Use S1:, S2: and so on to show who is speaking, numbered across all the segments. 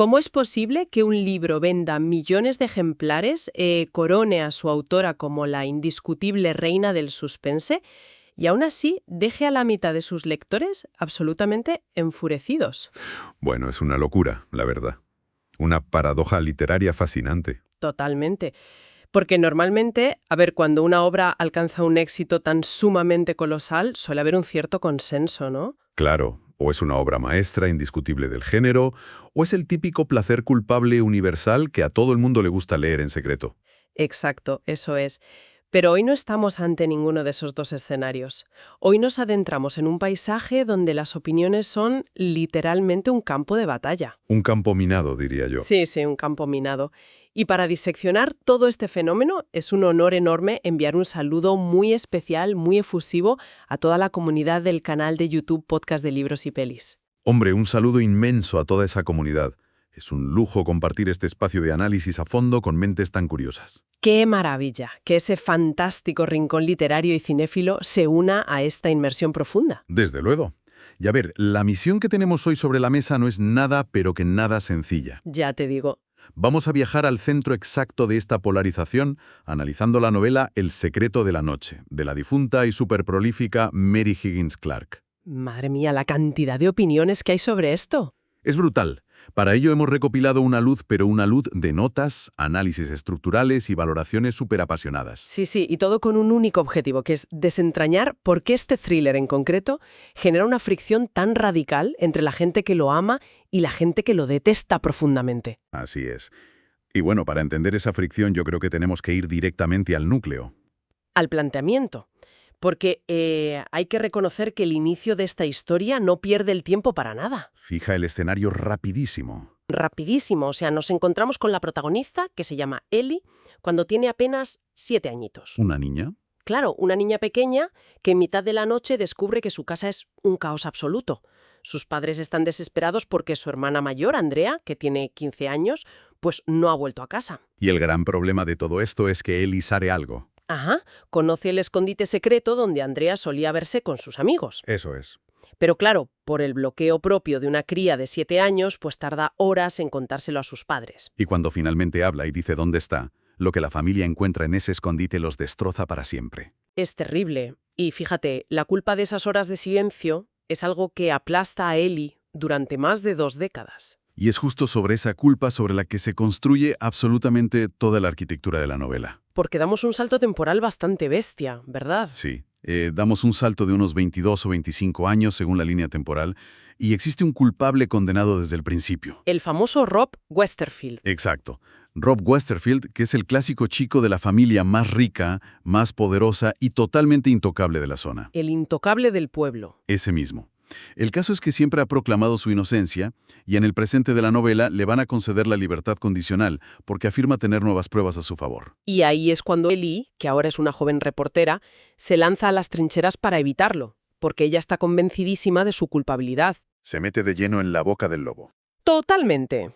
S1: ¿Cómo es posible que un libro venda millones de ejemplares, corone a su autora como la indiscutible reina del suspense y aún así deje a la mitad de sus lectores absolutamente enfurecidos?
S2: Bueno, es una locura, la verdad. Una paradoja literaria fascinante.
S1: Totalmente. Porque normalmente, cuando una obra alcanza un éxito tan sumamente colosal, suele haber un cierto consenso, ¿no?
S2: Claro, o es una obra maestra indiscutible del género, o es el típico placer culpable universal que a todo el mundo le gusta leer en secreto.
S1: Exacto, eso es. Pero hoy no estamos ante ninguno de esos dos escenarios. Hoy nos adentramos en un paisaje donde las opiniones son literalmente un campo de batalla.
S2: Un campo minado, diría yo.
S1: Sí, sí, un campo minado. Y para diseccionar todo este fenómeno es un honor enorme enviar un saludo muy especial, muy efusivo a toda la comunidad del canal de YouTube Podcast de Libros y Pelis.
S2: Hombre, un saludo inmenso a toda esa comunidad. Es un lujo compartir este espacio de análisis a fondo con mentes tan curiosas.
S1: ¡Qué maravilla que ese fantástico rincón literario y cinéfilo se una a esta inmersión profunda!
S2: Desde luego. Y a ver, la misión que tenemos hoy sobre la mesa no es nada, pero que nada sencilla.
S1: Ya te digo.
S2: Vamos a viajar al centro exacto de esta polarización, analizando la novela El secreto de la noche, de la difunta y superprolífica Mary Higgins Clark.
S1: Madre mía, la cantidad de opiniones que hay sobre esto.
S2: Es brutal. Para ello hemos recopilado una luz de notas, análisis estructurales y valoraciones superapasionadas.
S1: Sí, sí, y todo con un único objetivo, que es desentrañar por qué este thriller en concreto genera una fricción tan radical entre la gente que lo ama y la gente que lo detesta profundamente.
S2: Así es. Y bueno, para entender esa fricción yo creo que tenemos que ir directamente al núcleo.
S1: Al planteamiento. Porque hay que reconocer que el inicio de esta historia no pierde el tiempo para nada.
S2: Fija el escenario rapidísimo.
S1: Rapidísimo, o sea, nos encontramos con la protagonista, que se llama Ellie, cuando tiene apenas 7 añitos.
S2: ¿Una niña?
S1: Claro, una niña pequeña que en mitad de la noche descubre que su casa es un caos absoluto. Sus padres están desesperados porque su hermana mayor, Andrea, que tiene 15 años, pues no ha vuelto a casa.
S2: Y el gran problema de todo esto es que Ellie sabe algo.
S1: Ajá, conoce el escondite secreto donde Andrea solía verse con sus amigos.
S2: Eso es.
S1: Pero claro, por el bloqueo propio de una cría de 7 años, pues tarda horas en contárselo a sus padres.
S2: Y cuando finalmente habla y dice dónde está, lo que la familia encuentra en ese escondite los destroza para siempre.
S1: Es terrible. Y fíjate, la culpa de esas horas de silencio es algo que aplasta a Ellie durante más de 2 décadas.
S2: Y es justo sobre esa culpa sobre la que se construye absolutamente toda la arquitectura de la novela.
S1: Porque damos un salto temporal bastante bestia, ¿verdad?
S2: Sí. Damos un salto de unos 22 o 25 años según la línea temporal y existe un culpable condenado desde el principio.
S1: El famoso Rob Westerfield.
S2: Exacto. Rob Westerfield, que es el clásico chico de la familia más rica, más poderosa y totalmente intocable de la zona.
S1: El intocable del pueblo.
S2: Ese mismo. El caso es que siempre ha proclamado su inocencia y en el presente de la novela le van a conceder la libertad condicional porque afirma tener nuevas pruebas a su favor.
S1: Y ahí es cuando Ellie, que ahora es una joven reportera, se lanza a las trincheras para evitarlo, porque ella está convencidísima de su culpabilidad.
S2: Se mete de lleno en la boca del lobo.
S1: Totalmente.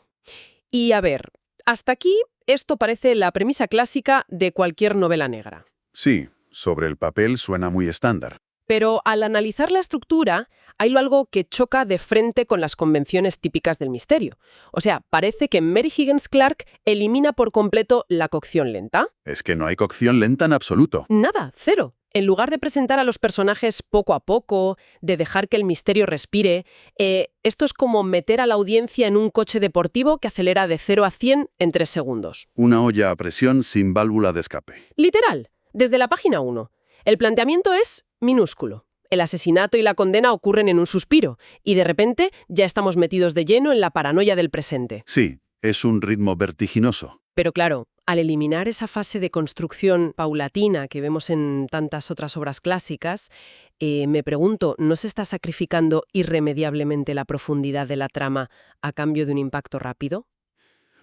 S1: Y a ver, hasta aquí esto parece la premisa clásica de cualquier novela negra.
S2: Sí, sobre el papel suena muy estándar.
S1: Pero al analizar la estructura, hay algo que choca de frente con las convenciones típicas del misterio. O sea, parece que Mary Higgins Clark elimina por completo la cocción lenta.
S2: Es que no hay cocción lenta en absoluto.
S1: Nada, cero. En lugar de presentar a los personajes poco a poco, de dejar que el misterio respire, esto es como meter a la audiencia en un coche deportivo que acelera de 0 a 100 en 3 segundos.
S2: Una olla a presión sin válvula de escape.
S1: Literal, desde la página 1. El planteamiento es minúsculo. El asesinato y la condena ocurren en un suspiro, y de repente ya estamos metidos de lleno en la paranoia del presente.
S2: Sí, es un ritmo vertiginoso.
S1: Pero claro, al eliminar esa fase de construcción paulatina que vemos en tantas otras obras clásicas, me pregunto, ¿no se está sacrificando irremediablemente la profundidad de la trama a cambio de un impacto rápido?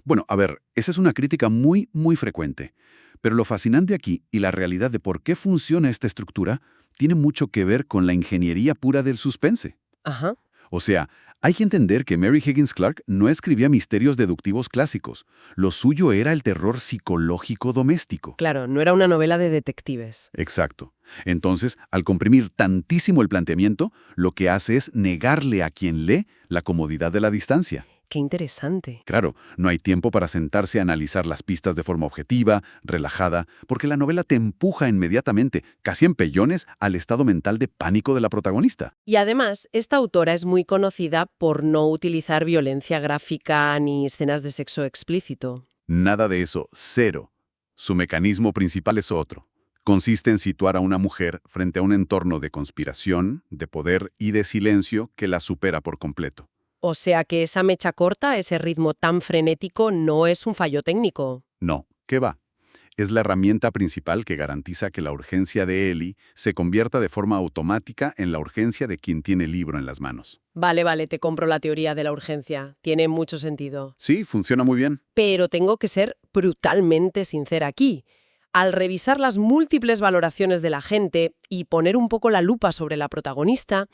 S2: Bueno, a ver, esa es una crítica muy, muy frecuente. Pero lo fascinante aquí y la realidad de por qué funciona esta estructura tiene mucho que ver con la ingeniería pura del suspense.
S1: Ajá.
S2: O sea, hay que entender que Mary Higgins Clark no escribía misterios deductivos clásicos. Lo suyo era el terror psicológico doméstico.
S1: Claro, no era una novela de detectives.
S2: Exacto. Entonces, al comprimir tantísimo el planteamiento, lo que hace es negarle a quien lee la comodidad de la distancia.
S1: Qué interesante.
S2: Claro, no hay tiempo para sentarse a analizar las pistas de forma objetiva, relajada, porque la novela te empuja inmediatamente, casi en pellones, al estado mental de pánico de la protagonista.
S1: Y además, esta autora es muy conocida por no utilizar violencia gráfica ni escenas de sexo explícito.
S2: Nada de eso, cero. Su mecanismo principal es otro. Consiste en situar a una mujer frente a un entorno de conspiración, de poder y de silencio que la supera por completo.
S1: O sea que esa mecha corta, ese ritmo tan frenético, no es un fallo técnico.
S2: No, ¿qué va? Es la herramienta principal que garantiza que la urgencia de Ellie se convierta de forma automática en la urgencia de quien tiene el libro en las manos.
S1: Vale, te compro la teoría de la urgencia. Tiene mucho sentido.
S2: Sí, funciona muy bien.
S1: Pero tengo que ser brutalmente sincera aquí. Al revisar las múltiples valoraciones de la gente y poner un poco la lupa sobre la protagonista,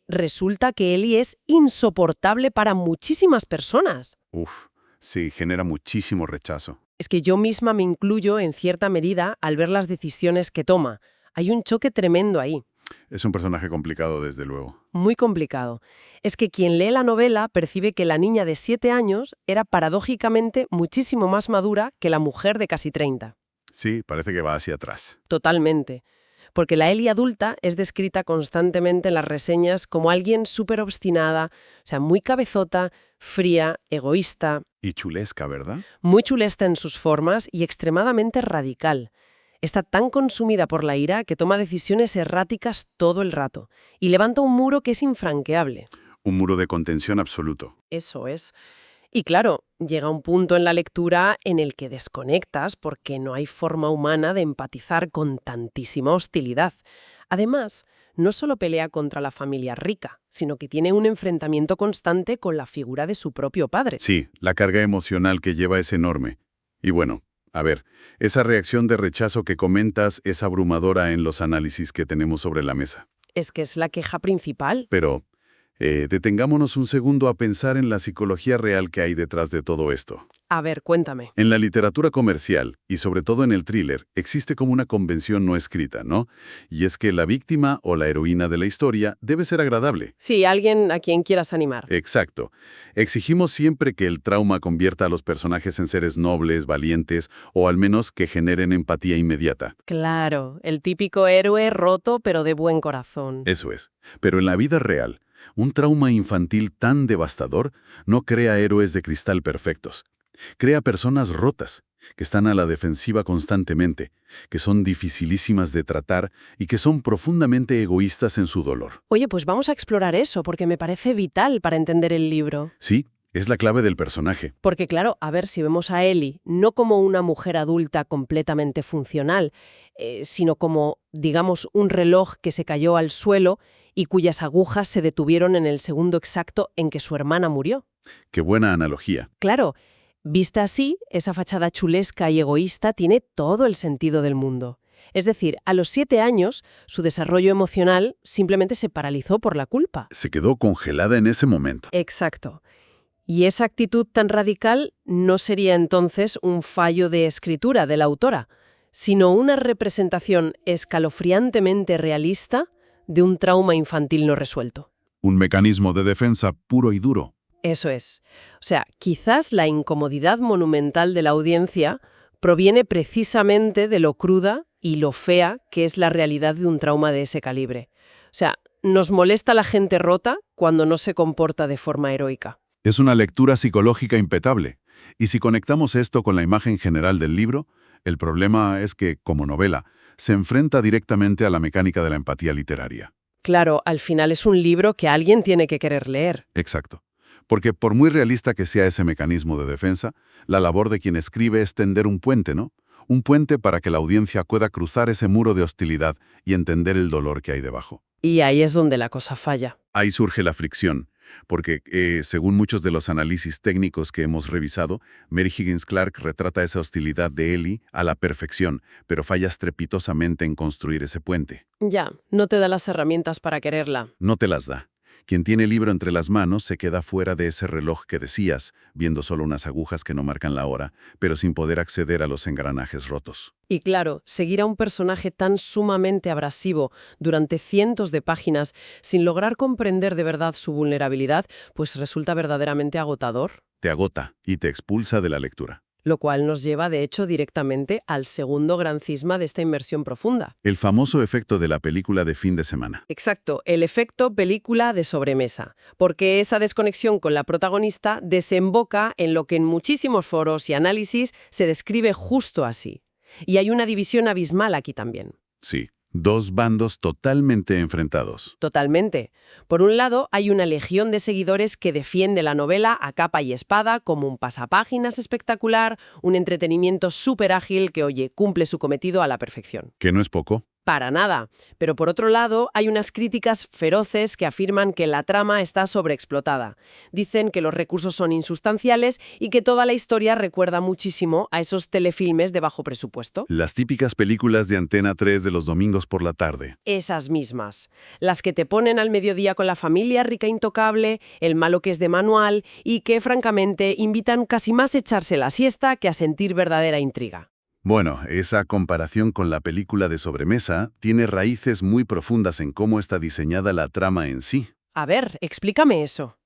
S1: resulta que Ellie es insoportable para muchísimas personas.
S2: Uf, sí, genera muchísimo rechazo.
S1: Es que yo misma me incluyo en cierta medida al ver las decisiones que toma. Hay un choque tremendo ahí.
S2: Es un personaje complicado, desde luego.
S1: Muy complicado. Es que quien lee la novela percibe que la niña de 7 años era paradójicamente muchísimo más madura que la mujer de casi 30.
S2: Sí, parece que va hacia atrás.
S1: Totalmente. Porque la Ellie adulta es descrita constantemente en las reseñas como alguien súper obstinada, o sea, muy cabezota, fría, egoísta,
S2: Y chulesca, ¿verdad?
S1: muy chulesta en sus formas y extremadamente radical. Está tan consumida por la ira que toma decisiones erráticas todo el rato y levanta un muro que es infranqueable.
S2: Un muro de contención absoluto.
S1: Eso es. Y claro, llega un punto en la lectura en el que desconectas porque no hay forma humana de empatizar con tantísima hostilidad. Además, no solo pelea contra la familia rica, sino que tiene un enfrentamiento constante con la figura de su propio padre.
S2: Sí, la carga emocional que lleva es enorme. Y bueno, a ver, esa reacción de rechazo que comentas es abrumadora en los análisis que tenemos sobre la mesa.
S1: Es que es la queja principal.
S2: Pero detengámonos un segundo a pensar en la psicología real que hay detrás de todo esto.
S1: A ver, cuéntame.
S2: En la literatura comercial, y sobre todo en el thriller, existe como una convención no escrita, ¿no? Y es que la víctima o la heroína de la historia debe ser agradable.
S1: Sí, alguien a quien quieras animar.
S2: Exacto. Exigimos siempre que el trauma convierta a los personajes en seres nobles, valientes, o al menos que generen empatía inmediata.
S1: Claro, el típico héroe roto pero de buen corazón.
S2: Eso es. Pero en la vida real, un trauma infantil tan devastador no crea héroes de cristal perfectos. Crea personas rotas, que están a la defensiva constantemente, que son dificilísimas de tratar y que son profundamente egoístas en su dolor.
S1: Oye, pues vamos a explorar eso, porque me parece vital para entender el libro.
S2: Sí, es la clave del personaje.
S1: Porque claro, a ver, si vemos a Ellie no como una mujer adulta completamente funcional, sino como, digamos, un reloj que se cayó al suelo y cuyas agujas se detuvieron en el segundo exacto en que su hermana murió.
S2: Qué buena analogía.
S1: Claro, vista así, esa fachada chulesca y egoísta tiene todo el sentido del mundo. Es decir, a los 7 años, su desarrollo emocional simplemente se paralizó por la culpa.
S2: Se quedó congelada en ese momento.
S1: Exacto. Y esa actitud tan radical no sería entonces un fallo de escritura de la autora, sino una representación escalofriantemente realista de un trauma infantil no resuelto.
S2: Un mecanismo de defensa puro y duro.
S1: Eso es. O sea, quizás la incomodidad monumental de la audiencia proviene precisamente de lo cruda y lo fea que es la realidad de un trauma de ese calibre. O sea, nos molesta la gente rota cuando no se comporta de forma heroica.
S2: Es una lectura psicológica impecable. Y si conectamos esto con la imagen general del libro, el problema es que, como novela, se enfrenta directamente a la mecánica de la empatía literaria.
S1: Claro, al final es un libro que alguien tiene que querer leer.
S2: Exacto. Porque por muy realista que sea ese mecanismo de defensa, la labor de quien escribe es tender un puente, ¿no? Un puente para que la audiencia pueda cruzar ese muro de hostilidad y entender el dolor que hay debajo.
S1: Y ahí es donde la cosa falla.
S2: Ahí surge la fricción, porque, según muchos de los análisis técnicos que hemos revisado, Mary Higgins Clark retrata esa hostilidad de Ellie a la perfección, pero falla estrepitosamente en construir ese puente.
S1: Ya, no te da las herramientas para quererla.
S2: No te las da. Quien tiene el libro entre las manos se queda fuera de ese reloj que decías, viendo solo unas agujas que no marcan la hora, pero sin poder acceder a los engranajes rotos.
S1: Y claro, seguir a un personaje tan sumamente abrasivo durante cientos de páginas sin lograr comprender de verdad su vulnerabilidad, pues resulta verdaderamente agotador.
S2: Te agota y te expulsa de la lectura.
S1: Lo cual nos lleva, de hecho, directamente al segundo gran cisma de esta inmersión profunda.
S2: El famoso efecto de la película de fin de semana.
S1: Exacto, el efecto película de sobremesa, porque esa desconexión con la protagonista desemboca en lo que en muchísimos foros y análisis se describe justo así. Y hay una división abismal aquí también.
S2: Sí, dos bandos totalmente enfrentados.
S1: Totalmente. Por un lado, hay una legión de seguidores que defiende la novela a capa y espada como un pasapáginas espectacular, un entretenimiento súper ágil que, oye, cumple su cometido a la perfección.
S2: ¿Que no es poco?
S1: Para nada. Pero por otro lado, hay unas críticas feroces que afirman que la trama está sobreexplotada. Dicen que los recursos son insustanciales y que toda la historia recuerda muchísimo a esos telefilmes de bajo presupuesto.
S2: Las típicas películas de Antena 3 de los domingos por la tarde.
S1: Esas mismas. Las que te ponen al mediodía con la familia rica intocable, el malo que es de manual y que, francamente, invitan casi más a echarse la siesta que a sentir verdadera intriga.
S2: Bueno, esa comparación con la película de sobremesa tiene raíces muy profundas en cómo está diseñada la trama en sí.
S1: A ver, explícame eso.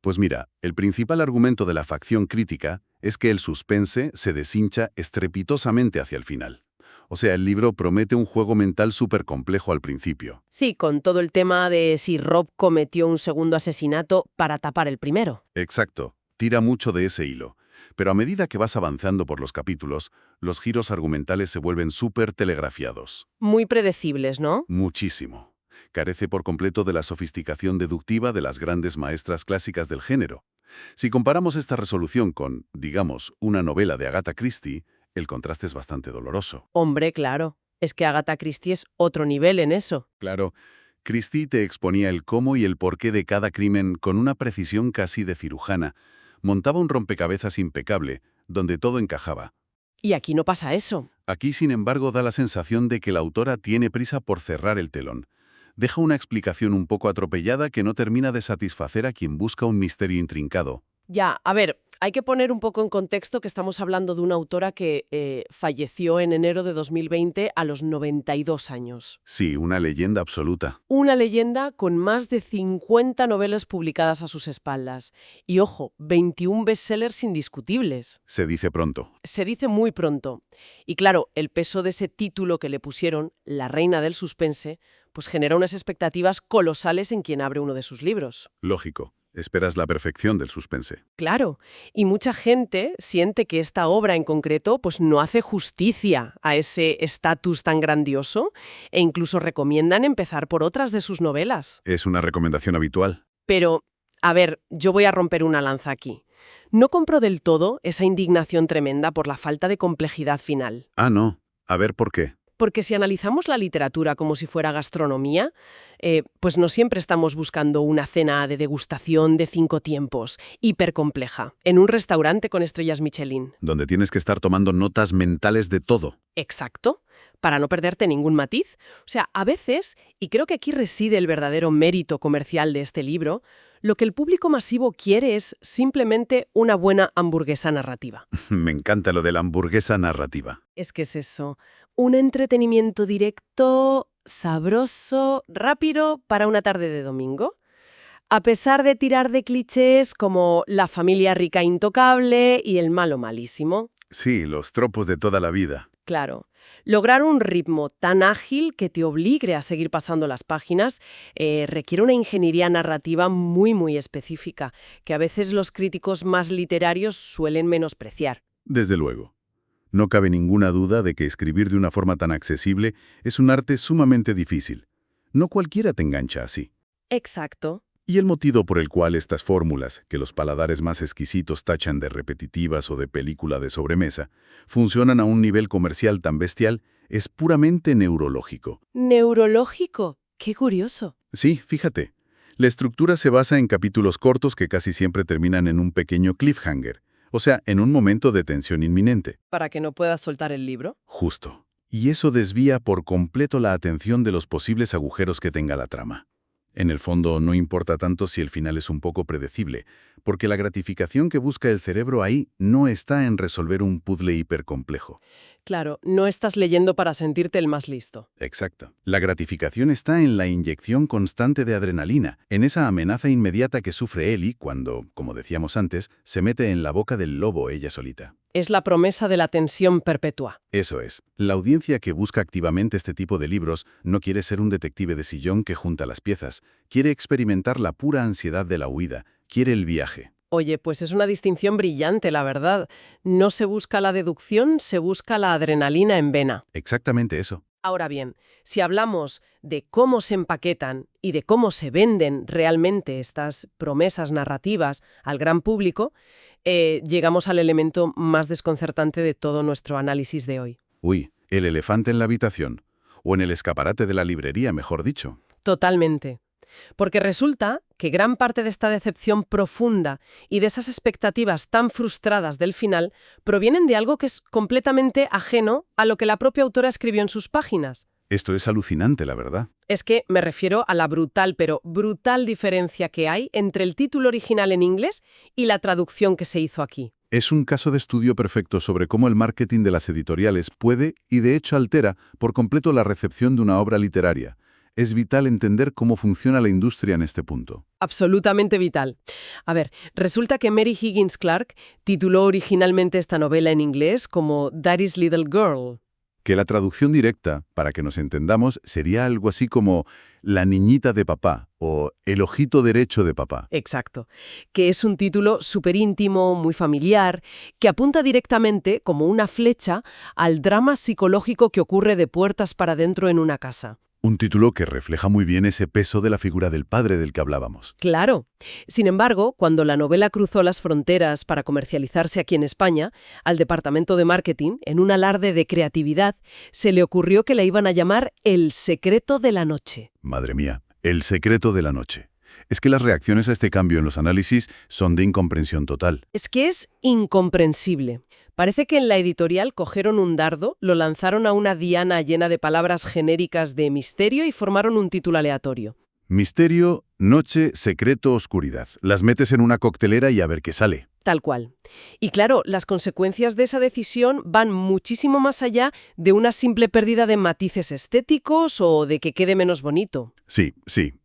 S2: Pues mira, el principal argumento de la facción crítica es que el suspense se deshincha estrepitosamente hacia el final. O sea, el libro promete un juego mental súper complejo al principio.
S1: Sí, con todo el tema de si Rob cometió un segundo asesinato para tapar el primero.
S2: Exacto, tira mucho de ese hilo. Pero a medida que vas avanzando por los capítulos, los giros argumentales se vuelven súper telegrafiados.
S1: Muy predecibles, ¿no?
S2: Muchísimo. Carece por completo de la sofisticación deductiva de las grandes maestras clásicas del género. Si comparamos esta resolución con, digamos, una novela de Agatha Christie, el contraste es bastante doloroso.
S1: Hombre, claro. Es que Agatha Christie es otro nivel en eso.
S2: Claro, Christie te exponía el cómo y el porqué de cada crimen con una precisión casi de cirujana. Montaba un rompecabezas impecable, donde todo encajaba.
S1: Y aquí no pasa eso.
S2: Aquí, sin embargo, da la sensación de que la autora tiene prisa por cerrar el telón. Deja una explicación un poco atropellada que no termina de satisfacer a quien busca un misterio intrincado.
S1: Ya, a ver, hay que poner un poco en contexto que estamos hablando de una autora que falleció en enero de 2020 a los 92 años.
S2: Sí, una leyenda absoluta.
S1: Una leyenda con más de 50 novelas publicadas a sus espaldas. Y ojo, 21 bestsellers indiscutibles.
S2: Se dice pronto.
S1: Se dice muy pronto. Y claro, el peso de ese título que le pusieron, La reina del suspense, pues genera unas expectativas colosales en quien abre uno de sus libros.
S2: Lógico. Esperas la perfección del suspense.
S1: Claro, y mucha gente siente que esta obra en concreto pues no hace justicia a ese estatus tan grandioso e incluso recomiendan empezar por otras de sus novelas.
S2: ¿Es una recomendación habitual?
S1: Pero, a ver, yo voy a romper una lanza aquí. No compro del todo esa indignación tremenda por la falta de complejidad final.
S2: Ah, no. A ver, ¿por qué?
S1: Porque si analizamos la literatura como si fuera gastronomía, pues no siempre estamos buscando una cena de degustación de 5 tiempos, hipercompleja, en un restaurante con estrellas Michelin.
S2: Donde tienes que estar tomando notas mentales de todo.
S1: Exacto, para no perderte ningún matiz. O sea, a veces, y creo que aquí reside el verdadero mérito comercial de este libro, lo que el público masivo quiere es simplemente una buena hamburguesa narrativa.
S2: Me encanta lo de la hamburguesa narrativa.
S1: Es que es eso, un entretenimiento directo, sabroso, rápido para una tarde de domingo. A pesar de tirar de clichés como la familia rica intocable y el malo malísimo.
S2: Sí, los tropos de toda la vida.
S1: Claro. Lograr un ritmo tan ágil que te obligue a seguir pasando las páginas requiere una ingeniería narrativa muy específica, que a veces los críticos más literarios suelen menospreciar.
S2: Desde luego. No cabe ninguna duda de que escribir de una forma tan accesible es un arte sumamente difícil. No cualquiera te engancha así.
S1: Exacto.
S2: Y el motivo por el cual estas fórmulas, que los paladares más exquisitos tachan de repetitivas o de película de sobremesa, funcionan a un nivel comercial tan bestial, es puramente neurológico.
S1: ¿Neurológico? Qué curioso.
S2: Sí, fíjate. La estructura se basa en capítulos cortos que casi siempre terminan en un pequeño cliffhanger, o sea, en un momento de tensión inminente.
S1: ¿Para que no puedas soltar el libro?
S2: Justo. Y eso desvía por completo la atención de los posibles agujeros que tenga la trama. En el fondo, no importa tanto si el final es un poco predecible, porque la gratificación que busca el cerebro ahí no está en resolver un puzzle hipercomplejo.
S1: Claro, no estás leyendo para sentirte el más listo.
S2: Exacto. La gratificación está en la inyección constante de adrenalina, en esa amenaza inmediata que sufre Ellie cuando, como decíamos antes, se mete en la boca del lobo ella solita.
S1: Es la promesa de la tensión perpetua.
S2: Eso es. La audiencia que busca activamente este tipo de libros no quiere ser un detective de sillón que junta las piezas, quiere experimentar la pura ansiedad de la huida, quiere el viaje.
S1: Oye, pues es una distinción brillante, la verdad. No se busca la deducción, se busca la adrenalina en vena.
S2: Exactamente eso.
S1: Ahora bien, si hablamos de cómo se empaquetan y de cómo se venden realmente estas promesas narrativas al gran público, llegamos al elemento más desconcertante de todo nuestro análisis de hoy.
S2: Uy, el elefante en la habitación. O en el escaparate de la librería, mejor dicho.
S1: Totalmente. Porque resulta que gran parte de esta decepción profunda y de esas expectativas tan frustradas del final provienen de algo que es completamente ajeno a lo que la propia autora escribió en sus páginas.
S2: Esto es alucinante, la verdad.
S1: Es que me refiero a la brutal, pero brutal diferencia que hay entre el título original en inglés y la traducción que se hizo aquí.
S2: Es un caso de estudio perfecto sobre cómo el marketing de las editoriales puede, y de hecho altera, por completo la recepción de una obra literaria. Es vital entender cómo funciona la industria en este punto.
S1: Absolutamente vital. A ver, resulta que Mary Higgins Clark tituló originalmente esta novela en inglés como Daddy's Little Girl.
S2: Que la traducción directa, para que nos entendamos, sería algo así como La niñita de papá o El ojito derecho de papá.
S1: Exacto. Que es un título súper íntimo, muy familiar, que apunta directamente, como una flecha, al drama psicológico que ocurre de puertas para adentro en una casa.
S2: Un título que refleja muy bien ese peso de la figura del padre del que hablábamos.
S1: Claro. Sin embargo, cuando la novela cruzó las fronteras para comercializarse aquí en España, al departamento de marketing, en un alarde de creatividad, se le ocurrió que la iban a llamar El secreto de la noche.
S2: Madre mía, El secreto de la noche. Es que las reacciones a este cambio en los análisis son de incomprensión total.
S1: Es que es incomprensible. Parece que en la editorial cogieron un dardo, lo lanzaron a una diana llena de palabras genéricas de misterio y formaron un título aleatorio.
S2: Misterio, noche, secreto, oscuridad. Las metes en una coctelera y a ver qué sale.
S1: Tal cual. Y claro, las consecuencias de esa decisión van muchísimo más allá de una simple pérdida de matices estéticos o de que quede menos bonito.
S2: Sí,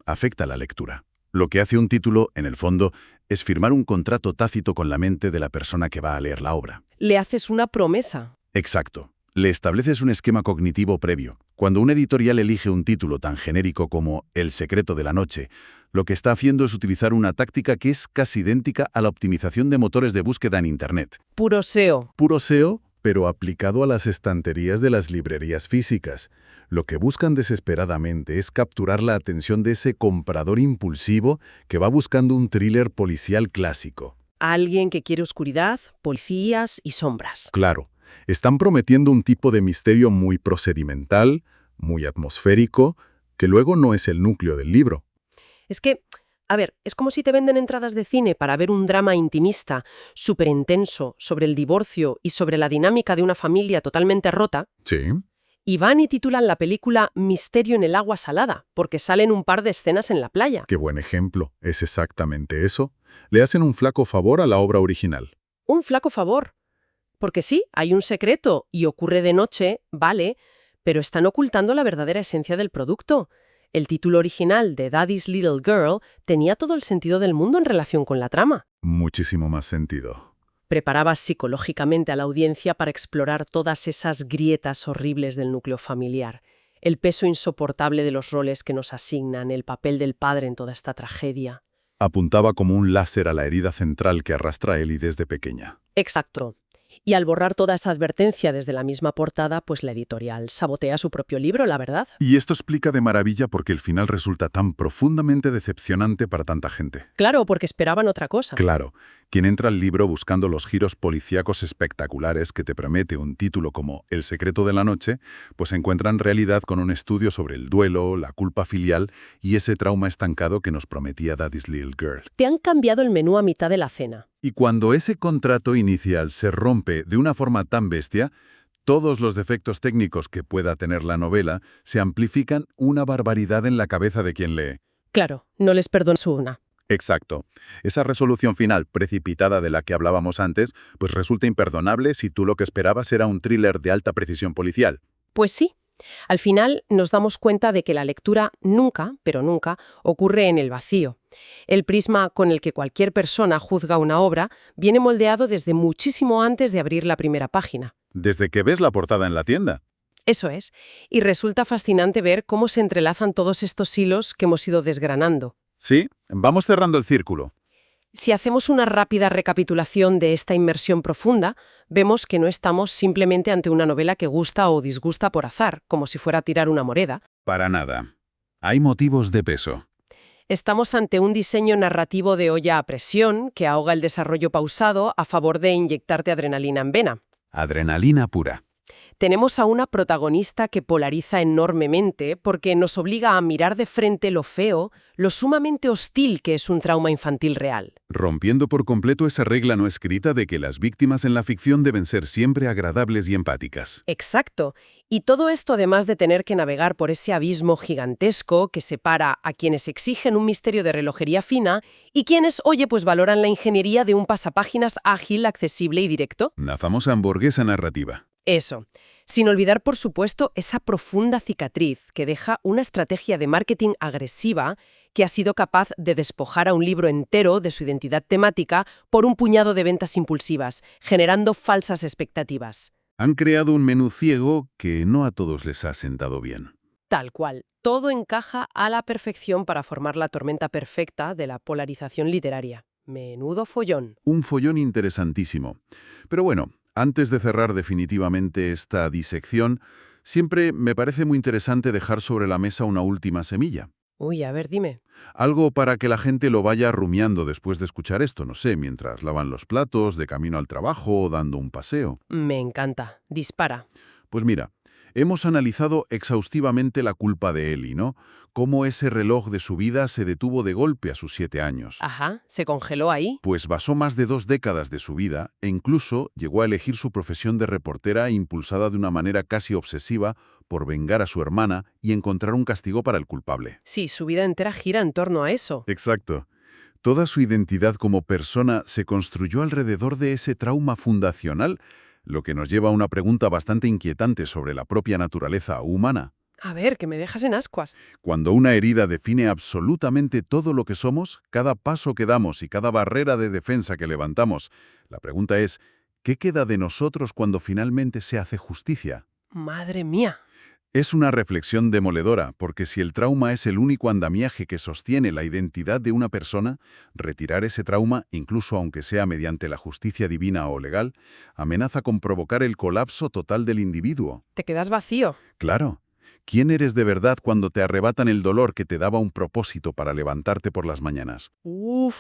S2: afecta la lectura. Lo que hace un título, en el fondo, es firmar un contrato tácito con la mente de la persona que va a leer la obra.
S1: Le haces una promesa.
S2: Exacto. Le estableces un esquema cognitivo previo. Cuando un editorial elige un título tan genérico como El secreto de la noche, lo que está haciendo es utilizar una táctica que es casi idéntica a la optimización de motores de búsqueda en Internet.
S1: Puro SEO.
S2: Puro SEO, pero aplicado a las estanterías de las librerías físicas. Lo que buscan desesperadamente es capturar la atención de ese comprador impulsivo que va buscando un thriller policial clásico.
S1: Alguien que quiere oscuridad, policías y sombras.
S2: Claro, están prometiendo un tipo de misterio muy procedimental, muy atmosférico, que luego no es el núcleo del libro.
S1: Es que, a ver, es como si te venden entradas de cine para ver un drama intimista, súper intenso, sobre el divorcio y sobre la dinámica de una familia totalmente rota,
S2: Sí.
S1: y van y titulan la película Misterio en el agua salada, porque salen un par de escenas en la playa.
S2: Qué buen ejemplo. Es exactamente eso. Le hacen un flaco favor a la obra original.
S1: Un flaco favor. Porque sí, hay un secreto y ocurre de noche, vale, pero están ocultando la verdadera esencia del producto. El título original de Daddy's Little Girl tenía todo el sentido del mundo en relación con la trama.
S2: Muchísimo más sentido.
S1: Preparaba psicológicamente a la audiencia para explorar todas esas grietas horribles del núcleo familiar, el peso insoportable de los roles que nos asignan, el papel del padre en toda esta tragedia.
S2: Apuntaba como un láser a la herida central que arrastra Ellie desde pequeña.
S1: Exacto. Y al borrar toda esa advertencia desde la misma portada, pues la editorial sabotea su propio libro, la verdad.
S2: Y esto explica de maravilla por qué el final resulta tan profundamente decepcionante para tanta gente.
S1: Claro, porque esperaban otra cosa.
S2: Claro, quien entra al libro buscando los giros policíacos espectaculares que te promete un título como El secreto de la noche, pues se encuentra en realidad con un estudio sobre el duelo, la culpa filial y ese trauma estancado que nos prometía Daddy's Little Girl.
S1: Te han cambiado el menú a mitad de la cena.
S2: Y cuando ese contrato inicial se rompe de una forma tan bestia, todos los defectos técnicos que pueda tener la novela se amplifican una barbaridad en la cabeza de quien lee.
S1: Claro, no les perdono su una.
S3: Exacto. Esa resolución final precipitada de la que hablábamos antes, pues resulta imperdonable si tú lo que esperabas era un thriller de alta precisión policial.
S1: Pues sí. Al final nos damos cuenta de que la lectura nunca, pero nunca, ocurre en el vacío. El prisma con el que cualquier persona juzga una obra viene moldeado desde muchísimo antes de abrir la primera página.
S3: Desde que ves la portada en la tienda.
S1: Eso es. Y resulta fascinante ver cómo se entrelazan todos estos hilos que hemos ido desgranando.
S3: Sí, vamos cerrando el círculo.
S1: Si hacemos una rápida recapitulación de esta inmersión profunda, vemos que no estamos simplemente ante una novela que gusta o disgusta por azar, como si fuera a tirar una moneda.
S3: Para nada. Hay motivos de peso.
S1: Estamos ante un diseño narrativo de olla a presión que ahoga el desarrollo pausado a favor de inyectarte adrenalina en vena.
S3: Adrenalina pura.
S1: Tenemos a una protagonista que polariza enormemente porque nos obliga a mirar de frente lo feo, lo sumamente hostil que es un trauma infantil real.
S2: Rompiendo por completo esa regla no escrita de que las víctimas en la ficción deben ser siempre agradables y empáticas.
S1: Exacto. Y todo esto además de tener que navegar por ese abismo gigantesco que separa a quienes exigen un misterio de relojería fina y quienes, pues valoran la ingeniería de un pasapáginas ágil, accesible y directo.
S2: La famosa hamburguesa narrativa.
S1: Eso. Sin olvidar, por supuesto, esa profunda cicatriz que deja una estrategia de marketing agresiva que ha sido capaz de despojar a un libro entero de su identidad temática por un puñado de ventas impulsivas, generando falsas expectativas.
S2: Han creado un menú ciego que no a todos les ha sentado bien.
S1: Tal cual. Todo encaja a la perfección para formar la tormenta perfecta de la polarización literaria. Menudo follón.
S2: Un follón interesantísimo. Pero bueno, antes de cerrar definitivamente esta disección, siempre me parece muy interesante dejar sobre la mesa una última semilla.
S1: Uy, a ver, dime.
S2: Algo para que la gente lo vaya rumiando después de escuchar esto, no sé, mientras lavan los platos, de camino al trabajo o dando un paseo.
S1: Me encanta. Dispara.
S2: Pues mira, hemos analizado exhaustivamente la culpa de Ellie, ¿no? Cómo ese reloj de su vida se detuvo de golpe a sus 7 años.
S1: Ajá, ¿se congeló ahí?
S2: Pues basó más de 2 décadas de su vida e incluso llegó a elegir su profesión de reportera impulsada de una manera casi obsesiva por vengar a su hermana y encontrar un castigo para el culpable.
S1: Sí, su vida entera gira en torno a eso.
S2: Exacto. Toda su identidad como persona se construyó alrededor de ese trauma fundacional, lo que nos lleva a una pregunta bastante inquietante sobre la propia naturaleza humana.
S1: A ver, que me dejas en ascuas.
S2: Cuando una herida define absolutamente todo lo que somos, cada paso que damos y cada barrera de defensa que levantamos, la pregunta es, ¿qué queda de nosotros cuando finalmente se hace justicia?
S1: Madre mía.
S2: Es una reflexión demoledora, porque si el trauma es el único andamiaje que sostiene la identidad de una persona, retirar ese trauma, incluso aunque sea mediante la justicia divina o legal, amenaza con provocar el colapso total del individuo.
S1: Te quedas vacío.
S2: Claro. ¿Quién eres de verdad cuando te arrebatan el dolor que te daba un propósito para levantarte por las mañanas?
S1: Uf,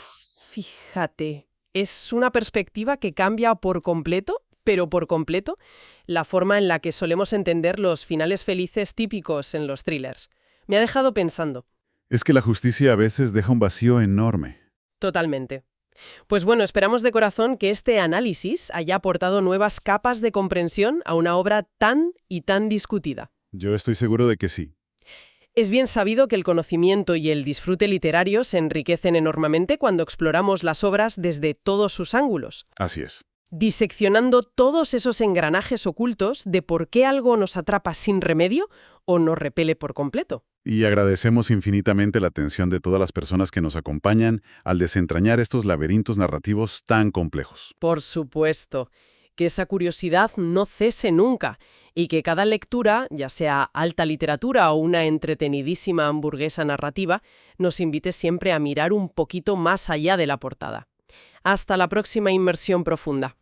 S1: fíjate. Es una perspectiva que cambia por completo, pero por completo, la forma en la que solemos entender los finales felices típicos en los thrillers. Me ha dejado pensando.
S2: Es que la justicia a veces deja un vacío enorme.
S1: Totalmente. Pues bueno, esperamos de corazón que este análisis haya aportado nuevas capas de comprensión a una obra tan y tan discutida.
S2: Yo estoy seguro de que sí.
S1: Es bien sabido que el conocimiento y el disfrute literario se enriquecen enormemente cuando exploramos las obras desde todos sus ángulos,
S2: Así es.
S1: diseccionando todos esos engranajes ocultos de por qué algo nos atrapa sin remedio o nos repele por completo.
S2: Y agradecemos infinitamente la atención de todas las personas que nos acompañan al desentrañar estos laberintos narrativos tan complejos.
S1: Por supuesto, que esa curiosidad no cese nunca y que cada lectura, ya sea alta literatura o una entretenidísima hamburguesa narrativa, nos invite siempre a mirar un poquito más allá de la portada. Hasta la próxima inmersión profunda.